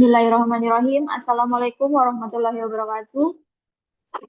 Bismillahirrahmanirrahim. Assalamualaikum warahmatullahi wabarakatuh.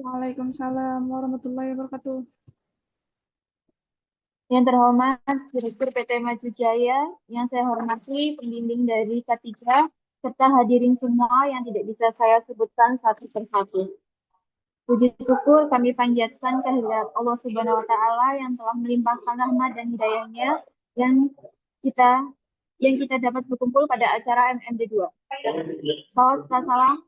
Waalaikumsalam warahmatullahi wabarakatuh. Yang terhormat Direktur PT Maju Jaya, yang saya hormati pembimbing dari K3, serta hadirin semua yang tidak bisa saya sebutkan satu persatu. Puji syukur kami panjatkan kehadirat Allah Subhanahu wa Ta'ala yang telah melimpahkan rahmat dan hidayahnya yang kita dapat berkumpul pada acara MMD2. Salawat dan salam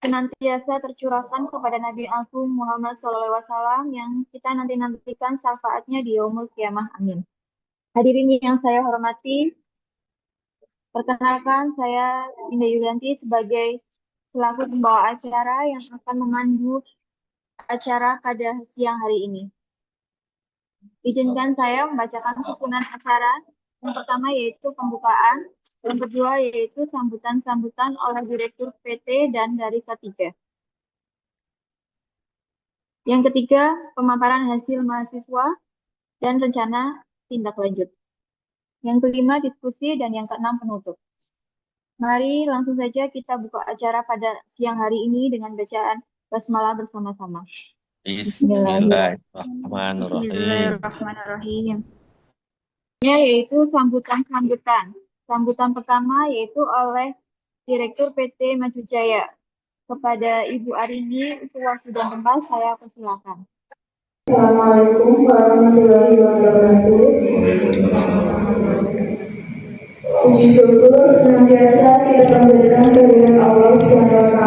senantiasa tercurahkan kepada Nabi Agung Muhammad SAW yang kita nantikan syafaatnya di yaumul kiamah. Amin. Hadirin yang saya hormati, perkenalkan saya Dinda Yulianti sebagai selaku pembawa acara yang akan memandu acara pada siang hari ini. Izinkan saya membacakan susunan acara. Yang pertama yaitu pembukaan, yang kedua yaitu sambutan-sambutan oleh Direktur PT dan dari K3. Yang ketiga, pemaparan hasil mahasiswa dan rencana tindak lanjut. Yang kelima, diskusi, dan yang keenam, penutup. Mari langsung saja kita buka acara pada siang hari ini dengan bacaan basmalah bersama-sama. Bismillahirrahmanirrahim. Bismillahirrahmanirrahim. Yaitu sambutan-sambutan. Sambutan pertama yaitu oleh Direktur PT Maju Jaya. Kepada Ibu Arini, untuk waktu dan tempat saya persilakan. Assalamualaikum warahmatullahi wabarakatuh. Puji syukur senantiasa kita panjatkan kehadirat Allah SWT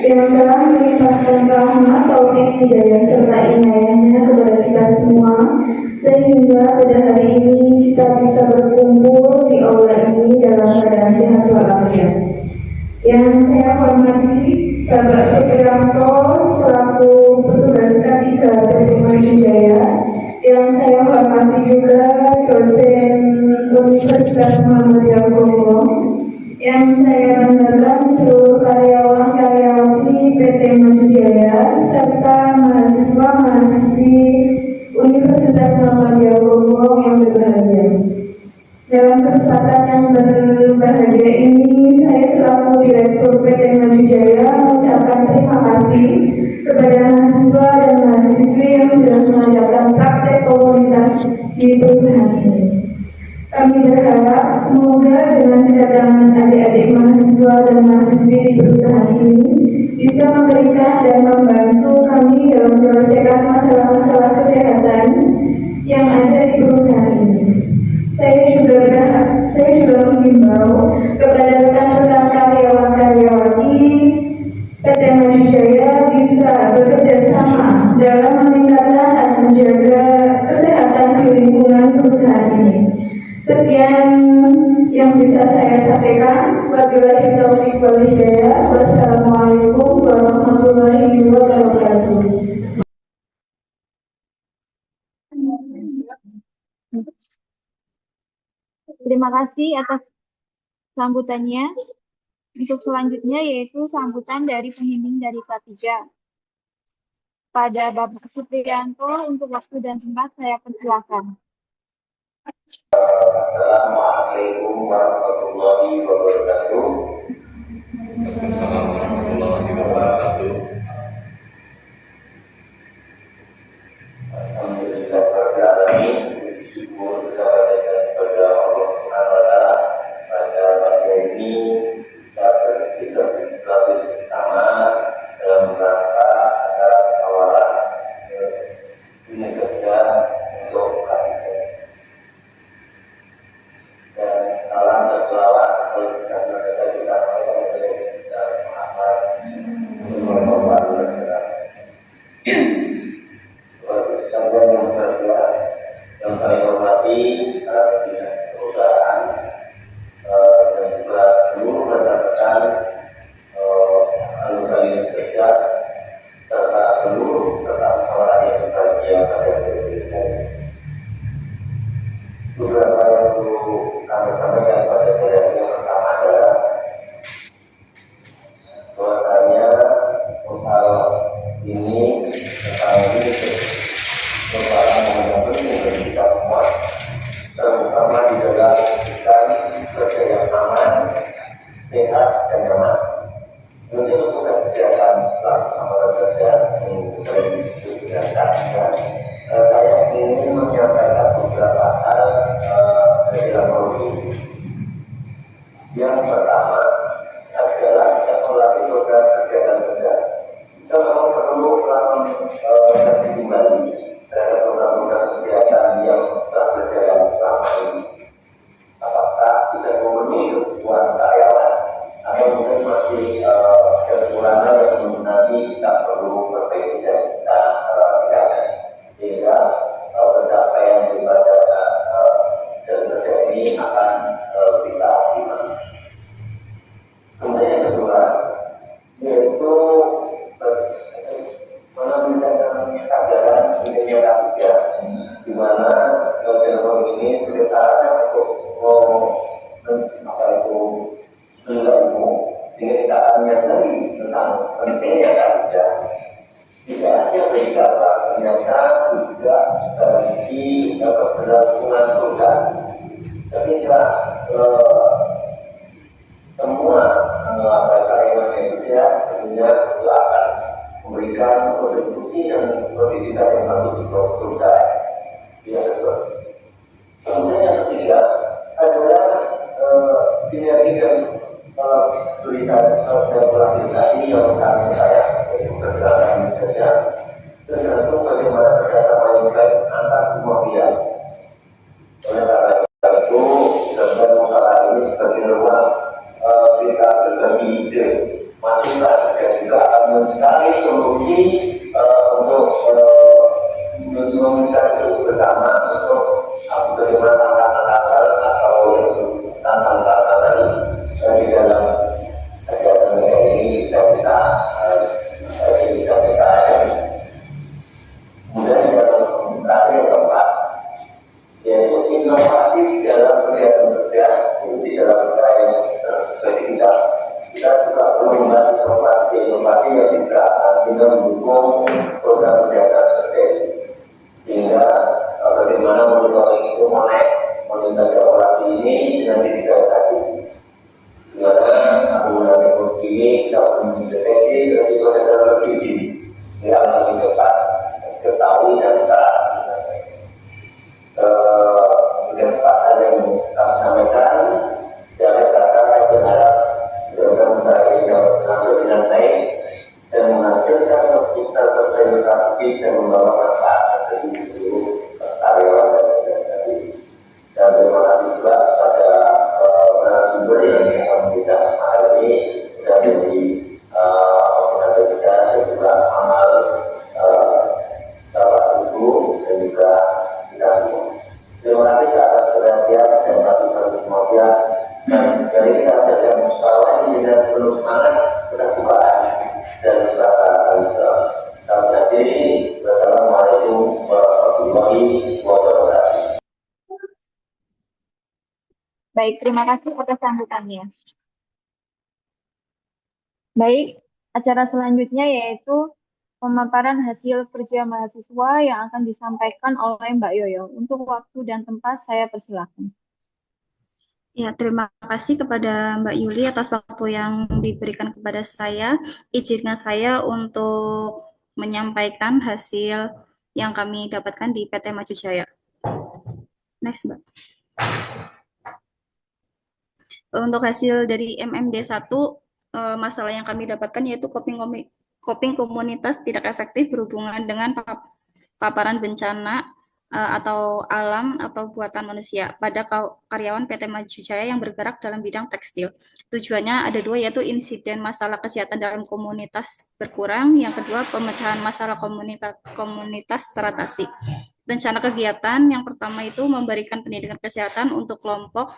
yang telah melimpahkan rahmat, taufik, hidayah serta inayahnya kepada kita semua, sehingga pada hari ini kita bisa berkumpul di aula ini dalam keadaan sehat walafiat. Yang saya hormati Bapak Supriyanto selaku petugas K3 PT Maju Jaya, yang saya hormati juga dosen Universitas Muhammadiyah Kongo, yang saya banggakan seluruh karyawan-karyawati PT Maju Jaya serta mahasiswa-mahasiswi Universitas Muhammadiyah Kongo yang berbahagia. Dalam kesempatan yang berbahagia ini, saya selaku Direktur PT Maju Jaya mengucapkan terima kasih kepada mahasiswa dan mahasiswi yang sudah mengadakan praktek komunitas di perusahaan ini. Kami berharap semoga dengan kedatangan adik-adik mahasiswa dan mahasiswi di perusahaan ini bisa memberikan dan membantu kami dalam menyelesaikan masalah-masalah kesehatan yang ada di perusahaan ini. Saya juga mengimbau kepada rekan-rekan karyawan-karyawati PT Maju Jaya bisa bekerja sama dalam meningkatkan dan menjaga kesehatan di lingkungan perusahaan ini. Sekian yang bisa saya sampaikan. Wabillahi taufiq wal hidayah. Wassalamualaikum warahmatullahi wabarakatuh. Terima kasih atas sambutannya. Untuk selanjutnya yaitu sambutan dari pembimbing dari K3. Pada Bapak Supriyanto, untuk waktu dan tempat saya persilakan. Assalamualaikum warahmatullahi wabarakatuh. Waalaikumsalam warahmatullahi wabarakatuh. Alhamdulillah rabbil alamin. Syukur kepada Allah Subhanahu wa taala pada pagi ini kita bisa bersilaturahmi bersama dalam rangka acara tawaran dunia kerja untuk K3. Dan salam dan selawat selalu kita nyaman. Kemudian untuk kesehatan selama bekerja sering digunakan, saya ingin menyampaikan beberapa hal dari laporan. Yang pertama adalah evaluasi program kesehatan kerja. Kita memang perlu melakukan kaji kembali terhadap program-program kesehatan yang telah berjalan selama ini. Apakah sudah memenuhi kebutuhan karyawan atau mungkin masih kekurangan yang nanti kita perlu perbaiki dan kita tingkatkan sehingga pencapaian daripada kerja ini akan bisa optimal. Kemudian yang kedua yaitu menambahkan kesadaran media tiga, di mana film ini berdasarkan untuk ilmu sehingga kita akan menyadari tentang pentingnya kerja. Tidak hanya berbicara, ternyata juga bagi keberlangsungan perusahaan. Ketika semua karyawan Indonesia tentunya itu akan memberikan kontribusi dan produktivitas yang bagus di perusahaan. Yang kedua. Kemudian yang ketiga adalah sinergi dan tulisan dan pelajaran yang sangat kaya yaitu kesehatan kerja tergantung bagaimana kerjasama yang baik antara semua pihak. Oleh karena itu, dalam masalah ini sebagai ruang kita berbagi ide, masukan dan juga akan mencari solusi untuk mencari bersama untuk bagaimana tantangan atau tantangan di dalam kesehatan ini bisa kita kemudian yang terakhir yang keempat yaitu inovasi dalam kesehatan kerja itu di dalam karya kita juga perlu membuat inovasi yang bisa mendukung program kesehatan kerja sehingga bagaimana monitoring itu monitor operasi ini dengan digitalisasi di mana penggunaan teknologi ini bisa mendeteksi risiko kesehatan lebih tinggi yang lebih cepat ketahui dan kemudian fakta yang kami sampaikan dari kata saya berharap program saya yang berhasil dengan baik dan menghasilkan kita terkait strategis dan membawa manfaat bagi seluruh karyawan dan organisasi. Dan terima kasih juga pada narasumber yang memberikan hal ini dari pengajar kita dan juga amal Bapak Ibu dan juga kita semua. Terima kasih atas perhatian dan bantuan semua pihak. Dan dari kita saja musyawarah ini dengan penuh semangat, keterbukaan dan rasa tanggung jawab. Kami akhiri. Wassalamualaikum warahmatullahi wabarakatuh. Baik, terima kasih atas sambutannya. Baik, acara selanjutnya yaitu pemaparan hasil kerja mahasiswa yang akan disampaikan oleh Mbak Yoyo. Untuk waktu dan tempat saya persilakan. Ya, terima kasih kepada Mbak Yuli atas waktu yang diberikan kepada saya. Izinkan saya untuk menyampaikan hasil yang kami dapatkan di PT Maju Jaya. Next, Mbak. Untuk hasil dari MMD 1, masalah yang kami dapatkan yaitu coping komunitas tidak efektif berhubungan dengan paparan bencana atau alam atau buatan manusia pada karyawan PT Maju Jaya yang bergerak dalam bidang tekstil. Tujuannya ada dua, yaitu insiden masalah kesehatan dalam komunitas berkurang, yang kedua pemecahan masalah komunitas teratasi. Rencana kegiatan yang pertama itu memberikan pendidikan kesehatan untuk kelompok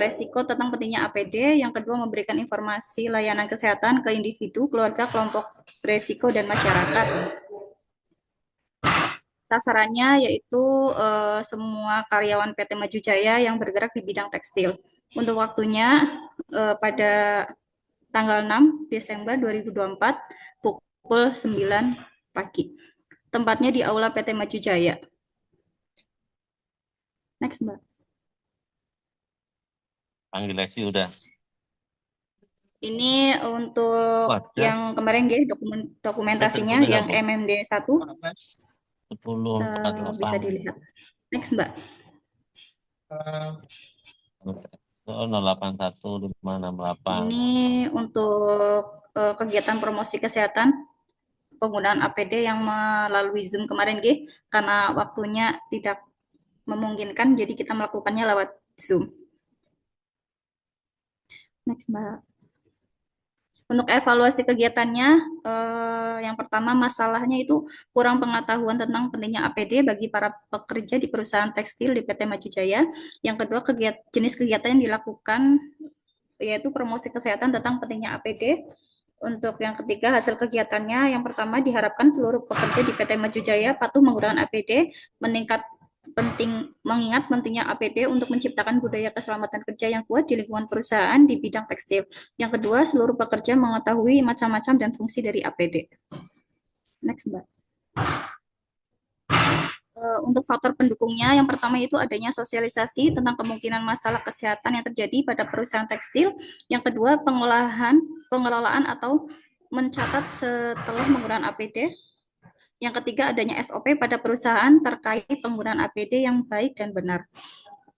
resiko tentang pentingnya APD, yang kedua memberikan informasi layanan kesehatan ke individu, keluarga, kelompok resiko, dan masyarakat. Sasarannya yaitu semua karyawan PT Maju Jaya yang bergerak di bidang tekstil. Untuk waktunya pada tanggal 6 Desember 2024 pukul 9 pagi. Tempatnya di Aula PT Maju Jaya. Next, Mbak. Panggil Lesi udah. Ini untuk Wadah. yang kemarin dokumentasinya yang MMD 1 10 bisa dilihat. Next, Mbak. 081568. Ini untuk kegiatan promosi kesehatan penggunaan APD yang melalui Zoom kemarin, karena waktunya tidak memungkinkan, jadi kita melakukannya lewat Zoom. Next, Mbak. Untuk evaluasi kegiatannya, yang pertama masalahnya itu kurang pengetahuan tentang pentingnya APD bagi para pekerja di perusahaan tekstil di PT Maju Jaya. Yang kedua, jenis kegiatan yang dilakukan yaitu promosi kesehatan tentang pentingnya APD. Untuk yang ketiga, hasil kegiatannya, yang pertama diharapkan seluruh pekerja di PT Maju Jaya patuh menggunakan APD, mengingat pentingnya APD untuk menciptakan budaya keselamatan kerja yang kuat di lingkungan perusahaan di bidang tekstil. Yang kedua, seluruh pekerja mengetahui macam-macam dan fungsi dari APD. Next, Mbak. Untuk faktor pendukungnya, yang pertama itu adanya sosialisasi tentang kemungkinan masalah kesehatan yang terjadi pada perusahaan tekstil. Yang kedua, pengelolaan atau mencatat setelah menggunakan APD. Yang ketiga, adanya SOP pada perusahaan terkait penggunaan APD yang baik dan benar.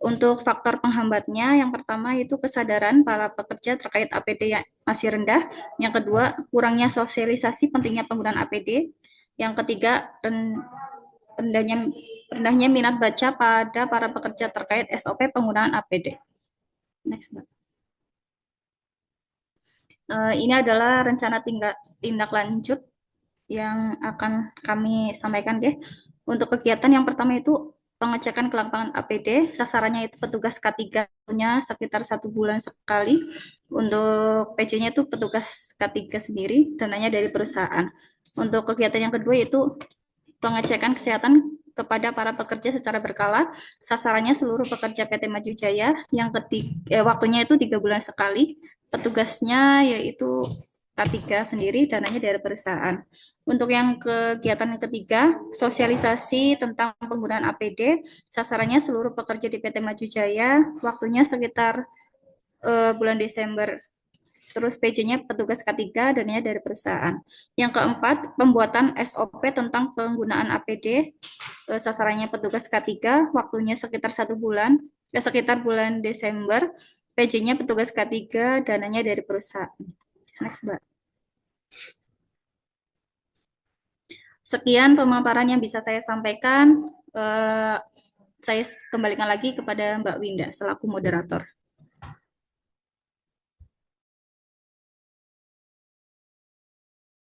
Untuk faktor penghambatnya, yang pertama itu kesadaran para pekerja terkait APD yang masih rendah. Yang kedua, kurangnya sosialisasi pentingnya penggunaan APD. Yang ketiga, rendahnya minat baca pada para pekerja terkait SOP penggunaan APD. Next, Mbak. Ini adalah rencana tindak lanjut yang akan kami sampaikan, Untuk kegiatan yang pertama itu pengecekan kelengkapan APD, sasarannya itu petugas K3-nya sekitar 1 bulan sekali. Untuk PJ-nya itu petugas K3 sendiri, dananya dari perusahaan. Untuk kegiatan yang kedua itu pengecekan kesehatan kepada para pekerja secara berkala, sasarannya seluruh pekerja PT Maju Jaya, yang waktunya itu 3 bulan sekali, petugasnya yaitu K3 sendiri, dananya dari perusahaan. Untuk yang kegiatan yang ketiga, sosialisasi tentang penggunaan APD, sasarannya seluruh pekerja di PT Maju Jaya, waktunya sekitar bulan Desember. Terus PJ-nya petugas K3, dananya dari perusahaan. Yang keempat, pembuatan SOP tentang penggunaan APD, sasarannya petugas K3, waktunya sekitar 1 bulan, sekitar bulan Desember. PJ-nya petugas K3, dananya dari perusahaan. Next, Mbak. Sekian pemaparan yang bisa saya sampaikan. Saya kembalikan lagi kepada Mbak Winda selaku moderator.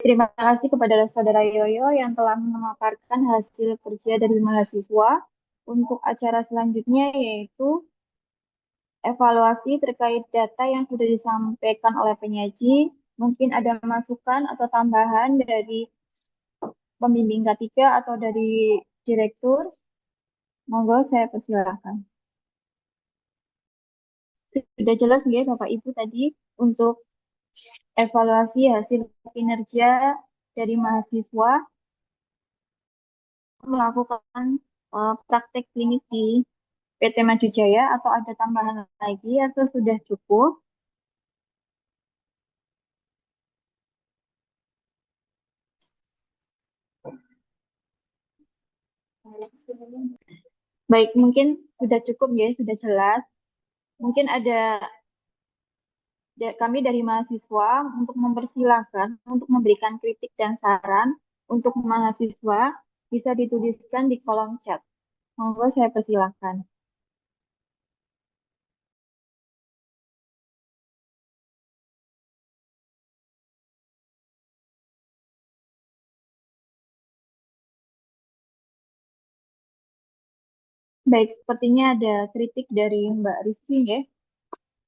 Terima kasih kepada Saudara Yoyo yang telah memaparkan hasil kerja dari mahasiswa. Untuk acara selanjutnya yaitu evaluasi terkait data yang sudah disampaikan oleh penyaji. Mungkin ada masukan atau tambahan dari pembimbing K3 atau dari direktur. Monggo saya persilahkan. Sudah jelas ya Bapak Ibu tadi untuk evaluasi hasil kinerja dari mahasiswa melakukan praktek klinik di PT Maju Jaya, atau ada tambahan lagi atau sudah cukup? Baik, mungkin sudah cukup ya, sudah jelas. Mungkin ada kami dari mahasiswa untuk mempersilahkan untuk memberikan kritik dan saran untuk mahasiswa bisa dituliskan di kolom chat. Monggo saya persilahkan. Baik, sepertinya ada kritik dari Mbak Rizky ya.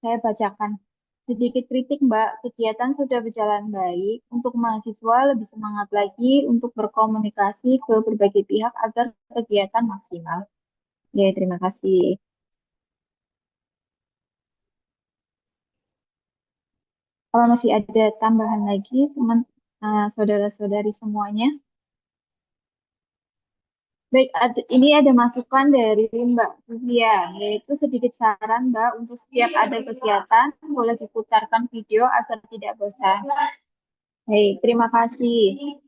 Saya bacakan. Sedikit kritik Mbak, kegiatan sudah berjalan baik. Untuk mahasiswa lebih semangat lagi untuk berkomunikasi ke berbagai pihak agar kegiatan maksimal. Ya, terima kasih. Kalau masih ada tambahan lagi, saudara-saudari semuanya. Baik, ini ada masukan dari Mbak Sylvia, yaitu sedikit saran Mbak, untuk setiap ada kegiatan, boleh diputarkan video agar tidak bosan. Baik, terima kasih.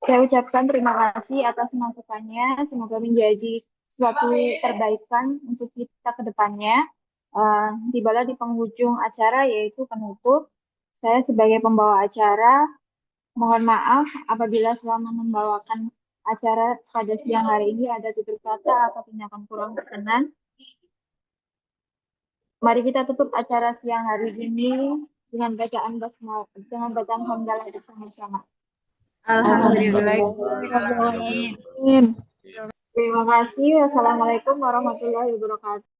Saya ucapkan terima kasih atas masukannya. Semoga menjadi suatu perbaikan untuk kita ke depannya. Tibalah di penghujung acara yaitu penutup. Saya sebagai pembawa acara mohon maaf apabila selama membawakan acara pada siang hari ini ada tutur kata atau tindakan kurang berkenan. Mari kita tutup acara siang hari ini dengan bacaan hamdalah bersama-sama. Alhamdulillah. Terima kasih. Wassalamualaikum warahmatullahi wabarakatuh.